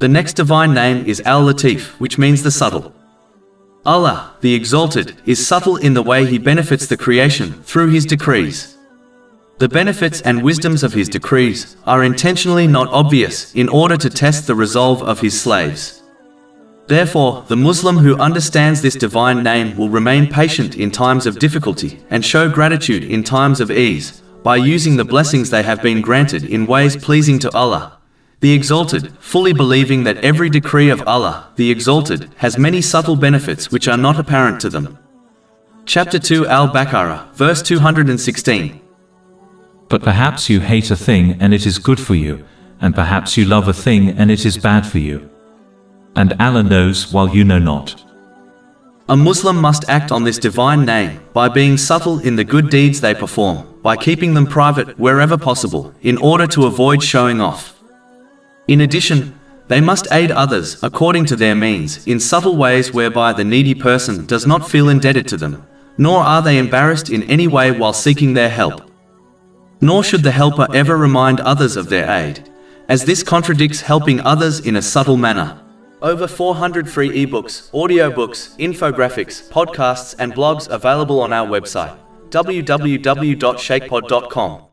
The next divine name is Al-Latif, which means the subtle. Allah, the Exalted, is subtle in the way He benefits the creation through His decrees. The benefits and wisdoms of His decrees are intentionally not obvious in order to test the resolve of His slaves. Therefore, the Muslim who understands this divine name will remain patient in times of difficulty and show gratitude in times of ease by using the blessings they have been granted in ways pleasing to Allah, the Exalted, fully believing that every decree of Allah, the Exalted, has many subtle benefits which are not apparent to them. Chapter 2 Al-Baqarah, verse 216. But perhaps you hate a thing and it is good for you, and perhaps you love a thing and it is bad for you. And Allah knows while you know not. A Muslim must act on this divine name by being subtle in the good deeds they perform, by keeping them private wherever possible, in order to avoid showing off. In addition, they must aid others according to their means in subtle ways whereby the needy person does not feel indebted to them, nor are they embarrassed in any way while seeking their help. Nor should the helper ever remind others of their aid, as this contradicts helping others in a subtle manner. Over 400 free ebooks, audiobooks, infographics, podcasts and blogs available on our website, www.shaykhpod.com.